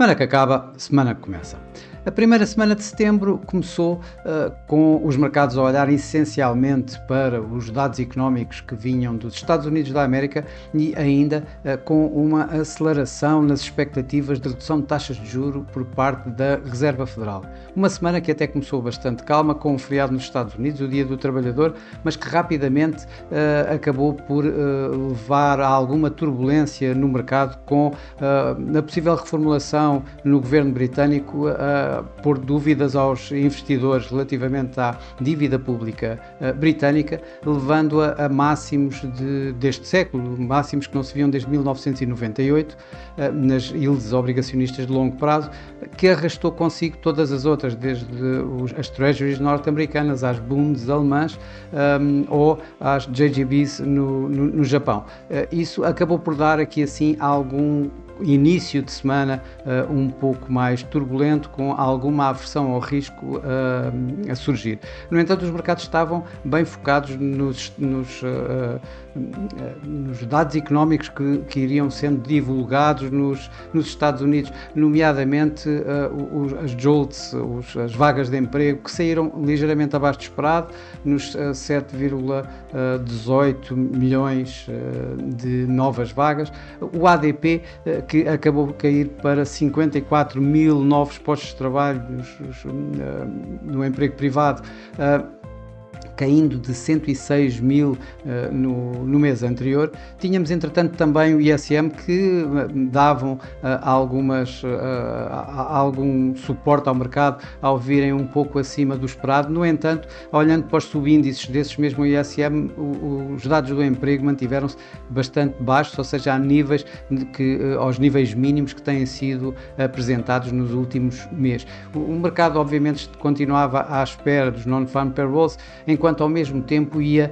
Semana que acaba, semana que começa. A primeira semana de setembro começou com os mercados a olhar essencialmente para os dados económicos que vinham dos Estados Unidos da América e ainda com uma aceleração nas expectativas de redução de taxas de juro por parte da Reserva Federal. Uma semana que até começou bastante calma, com um feriado nos Estados Unidos, o Dia do Trabalhador, mas que rapidamente acabou por levar a alguma turbulência no mercado com a possível reformulação no governo britânico pôr dúvidas aos investidores relativamente à dívida pública britânica, levando-a a máximos deste século, máximos que não se viam desde 1998, nas yields obrigacionistas de longo prazo, que arrastou consigo todas as outras, desde as treasuries norte-americanas, às bunds alemãs ou às JGBs no Japão. Isso acabou por dar aqui assim algum início de semana um pouco mais turbulento, com alguma aversão ao risco a surgir. No entanto, os mercados estavam bem focados nos dados económicos que iriam sendo divulgados nos Estados Unidos, nomeadamente as JOLTS, as vagas de emprego, que saíram ligeiramente abaixo do esperado, nos 7,18 milhões de novas vagas. O ADP, que acabou por cair para 54 mil novos postos de trabalho no emprego privado, caindo de 106 mil no mês anterior. Tínhamos, entretanto, também o ISM, que davam algum suporte ao mercado ao virem um pouco acima do esperado. No entanto, olhando para os subíndices desses mesmo ISM, os dados do emprego mantiveram-se bastante baixos, ou seja, aos níveis mínimos que têm sido apresentados nos últimos meses. O mercado, obviamente, continuava à espera dos non-farm payrolls, enquanto ao mesmo tempo ia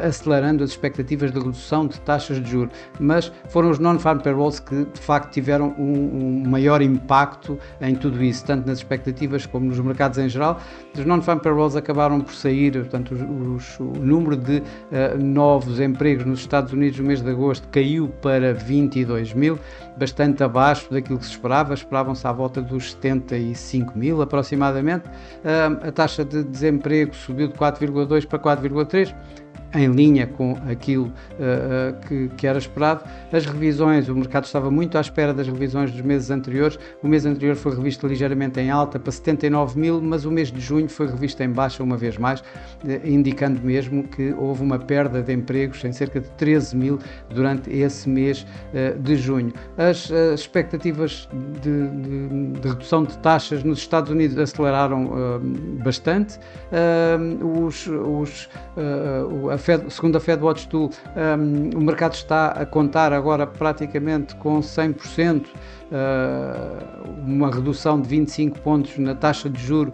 acelerando as expectativas de redução de taxas de juros, mas foram os non-farm payrolls que de facto tiveram um maior impacto em tudo isso, tanto nas expectativas como nos mercados em geral. Os non-farm payrolls acabaram por sair, portanto o número de novos empregos nos Estados Unidos no mês de agosto caiu para 22 mil, bastante abaixo daquilo que se esperava. Esperavam-se à volta dos 75 mil aproximadamente. A taxa de desemprego subiu de 4,2 para 4,3, em linha com aquilo que era esperado. As revisões, o mercado estava muito à espera das revisões dos meses anteriores. O mês anterior foi revisto ligeiramente em alta para 79 mil, mas o mês de junho foi revisto em baixa uma vez mais, indicando mesmo que houve uma perda de empregos em cerca de 13 mil durante esse mês de junho. As expectativas de redução de taxas nos Estados Unidos aceleraram bastante. Segundo a FedWatch Tool, o mercado está a contar agora praticamente com 100%, uma redução de 25 pontos na taxa de juro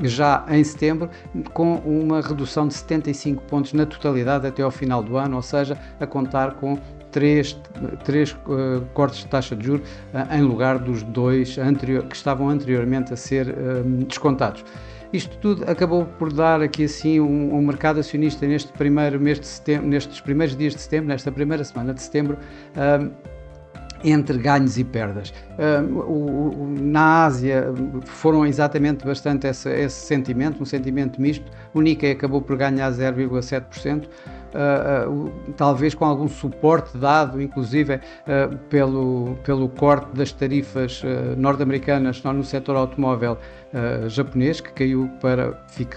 já em setembro, com uma redução de 75 pontos na totalidade até ao final do ano, ou seja, a contar com três cortes de taxa de juros em lugar dos dois que estavam anteriormente a ser descontados. Isto tudo acabou por dar aqui assim um mercado acionista neste primeiro mês de setembro, nestes primeiros dias de setembro, nesta primeira semana de setembro, entre ganhos e perdas. Na Ásia foram exatamente bastante esse sentimento, um sentimento misto. O Nikkei acabou por ganhar 0,7%, talvez com algum suporte dado, inclusive pelo corte das tarifas norte-americanas no setor automóvel japonês, que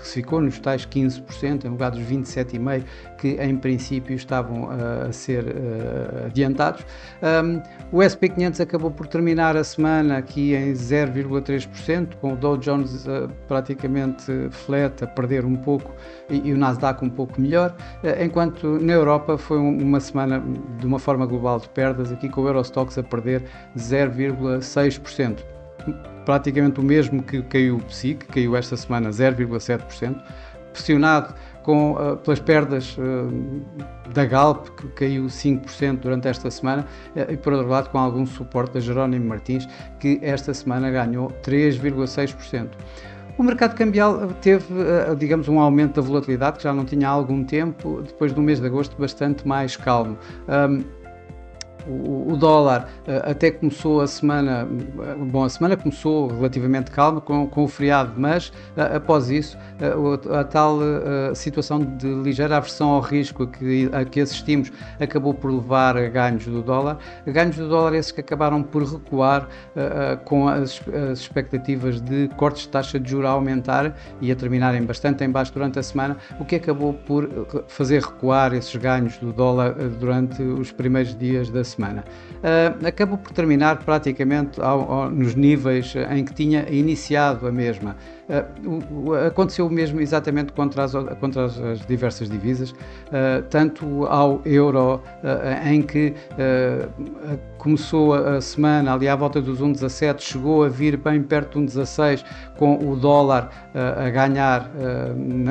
ficou nos tais 15%, em lugar dos 27,5% que em princípio estavam a ser adiantados. O S&P 500 acabou por terminar a semana aqui em 0,3%, com o Dow Jones praticamente flat, a perder um pouco, e o Nasdaq um pouco melhor, enquanto na Europa foi uma semana de uma forma global de perdas, aqui com o Eurostoxx a perder 0,6%. Praticamente o mesmo que caiu o PSI, que caiu esta semana 0,7%, pressionado pelas perdas da Galp, que caiu 5% durante esta semana, e por outro lado com algum suporte da Jerónimo Martins, que esta semana ganhou 3,6%. O mercado cambial teve, digamos, um aumento da volatilidade que já não tinha há algum tempo, depois do mês de agosto bastante mais calmo. o dólar até começou a semana, a semana começou relativamente calma com o feriado, mas após isso a tal situação de ligeira aversão ao risco a que assistimos acabou por levar a ganhos do dólar esses que acabaram por recuar com as expectativas de cortes de taxa de juros a aumentar e a terminarem bastante em baixo durante a semana, o que acabou por fazer recuar esses ganhos do dólar durante os primeiros dias da semana. Acabou por terminar praticamente nos níveis em que tinha iniciado a mesma. Aconteceu o mesmo exatamente contra as diversas divisas, tanto ao euro, em que começou a semana ali à volta dos 1,17, chegou a vir bem perto de 1,16, com o dólar a ganhar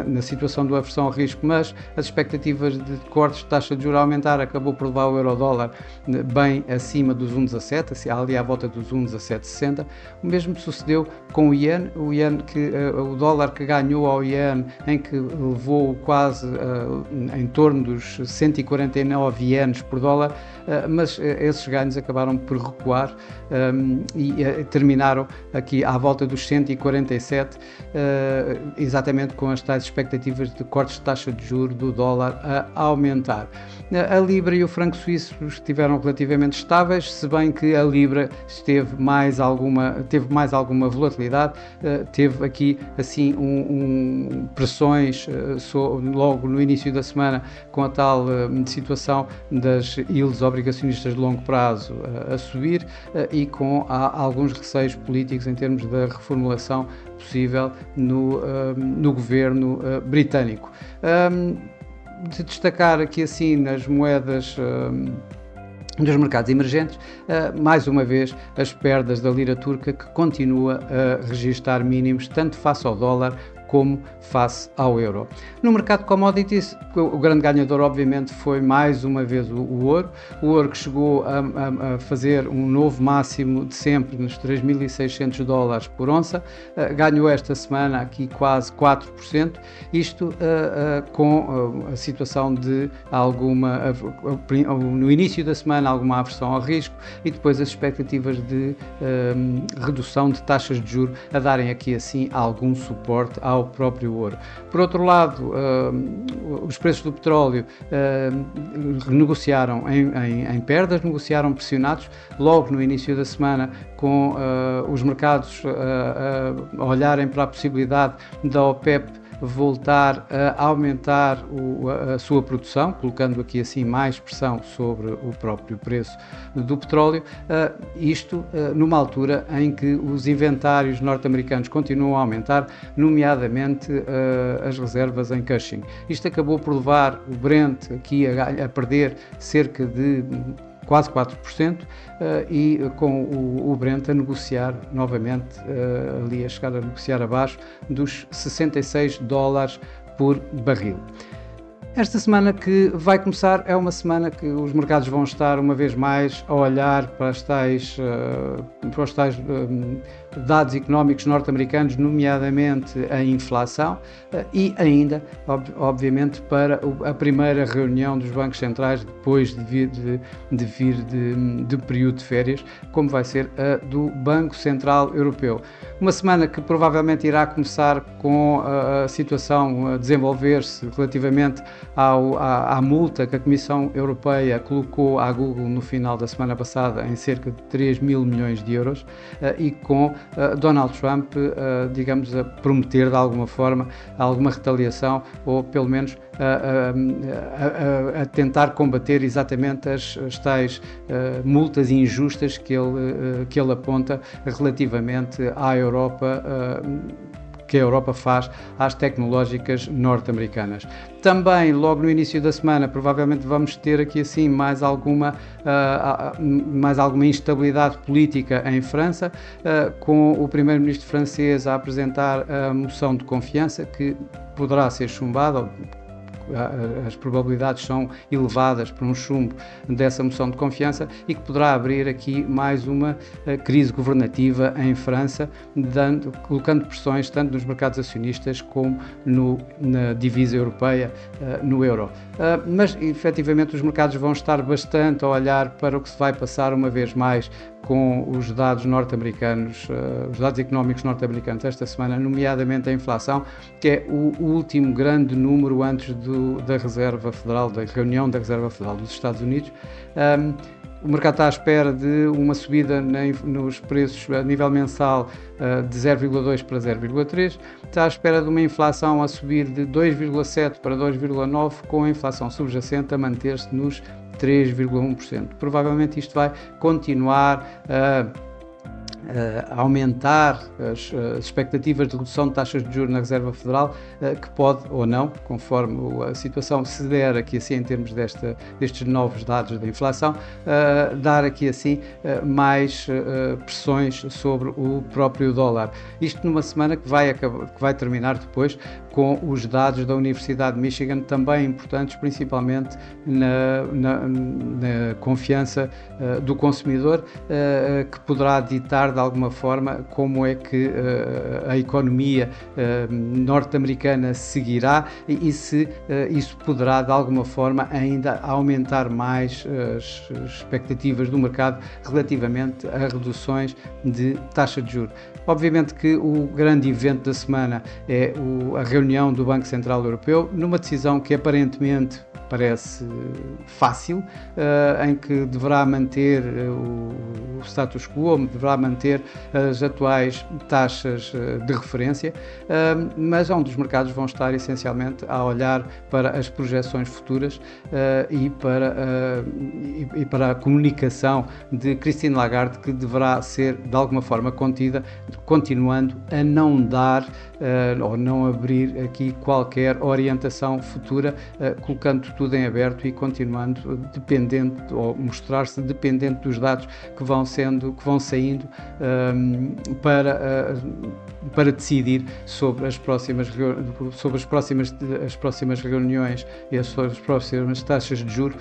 na situação da aversão ao risco, mas as expectativas de cortes de taxa de juros a aumentar acabou por levar o euro-dólar bem acima dos 1,17, ali à volta dos 1,1760. O mesmo sucedeu com o iene, o dólar que ganhou ao iene, em que levou quase em torno dos 149 ienes por dólar, mas esses ganhos acabaram por recuar e terminaram aqui à volta dos 147, exatamente com as tais expectativas de cortes de taxa de juros do dólar a aumentar. A Libra e o franco suíço estiveram relativamente estáveis, se bem que a Libra teve mais alguma volatilidade, teve aqui assim pressões logo no início da semana, com a tal situação das yields obrigacionistas de longo prazo a subir e com alguns receios políticos em termos da reformulação possível no governo britânico. De destacar aqui assim nas moedas dos mercados emergentes, mais uma vez as perdas da lira turca, que continua a registrar mínimos tanto face ao dólar como face ao euro. No mercado de commodities, o grande ganhador obviamente foi mais uma vez o ouro que chegou a fazer um novo máximo de sempre nos 3.600 dólares por onça, ganhou esta semana aqui quase 4%, isto com a situação de no início da semana alguma aversão ao risco e depois as expectativas de redução de taxas de juros a darem aqui assim algum suporte ao próprio ouro. Por outro lado, os preços do petróleo negociaram em perdas, negociaram pressionados logo no início da semana, com os mercados a olharem para a possibilidade da OPEP voltar a aumentar a sua produção, colocando aqui assim mais pressão sobre o próprio preço do petróleo, isto numa altura em que os inventários norte-americanos continuam a aumentar, nomeadamente as reservas em Cushing. Isto acabou por levar o Brent aqui a perder cerca de quase 4%, e com o Brent a negociar novamente, ali a chegar a negociar abaixo dos 66 dólares por barril. Esta semana que vai começar é uma semana que os mercados vão estar uma vez mais a olhar para os tais dados económicos norte-americanos, nomeadamente a inflação, e ainda, obviamente, para a primeira reunião dos bancos centrais depois de vir de período de férias, como vai ser a do Banco Central Europeu. Uma semana que provavelmente irá começar com a situação a desenvolver-se relativamente à multa que a Comissão Europeia colocou à Google no final da semana passada em cerca de 3 mil milhões de euros, e com Donald Trump, digamos, a prometer de alguma forma alguma retaliação, ou pelo menos a tentar combater exatamente as tais multas injustas que ele aponta relativamente à Europa, que a Europa faz às tecnológicas norte-americanas. Também, logo no início da semana, provavelmente vamos ter aqui assim mais alguma instabilidade política em França, com o primeiro-ministro francês a apresentar a moção de confiança, que poderá ser chumbada, as probabilidades são elevadas para um chumbo dessa moção de confiança e que poderá abrir aqui mais uma crise governativa em França, colocando pressões tanto nos mercados acionistas como na divisa europeia, no euro. Mas, efetivamente, os mercados vão estar bastante a olhar para o que se vai passar uma vez mais com os dados norte-americanos, os dados económicos norte-americanos esta semana, nomeadamente a inflação, que é o último grande número antes da Reserva Federal, da reunião da Reserva Federal dos Estados Unidos. O mercado está à espera de uma subida nos preços a nível mensal de 0,2 para 0,3. Está à espera de uma inflação a subir de 2,7 para 2,9, com a inflação subjacente a manter-se nos 3,1%. Provavelmente isto vai continuar a aumentar as expectativas de redução de taxas de juros na Reserva Federal, que pode ou não, conforme a situação se der aqui assim em termos destes novos dados da inflação, dar aqui assim mais pressões sobre o próprio dólar. Isto numa semana que vai terminar depois com os dados da Universidade de Michigan, também importantes, principalmente na confiança do consumidor, que poderá ditar de alguma forma como é que a economia norte-americana seguirá e se isso poderá de alguma forma ainda aumentar mais as expectativas do mercado relativamente a reduções de taxa de juros. Obviamente que o grande evento da semana é a reunião do Banco Central Europeu, numa decisão que aparentemente parece fácil, em que deverá manter o status quo, deverá manter as atuais taxas de referência, mas onde os mercados vão estar essencialmente a olhar para as projeções futuras e para a comunicação de Christine Lagarde, que deverá ser de alguma forma contida, continuando a não dar ou não abrir aqui qualquer orientação futura, colocando tudo em aberto e continuando dependente, ou mostrar-se dependente dos dados que vão saindo para decidir sobre as próximas reuniões e as próximas taxas de juros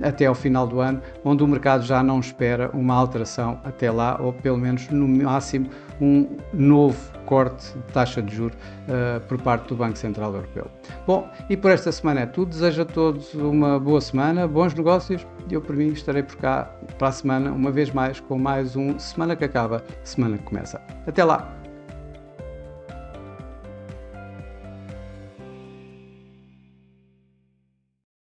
até ao final do ano, onde o mercado já não espera uma alteração até lá, ou pelo menos no máximo um novo corte de taxa de juros por parte do Banco Central Europeu. Bom, e por esta semana é tudo. Desejo a todos uma boa semana, bons negócios. Eu, por mim, estarei por cá para a semana, uma vez mais, com mais um Semana que Acaba, Semana que Começa. Até lá!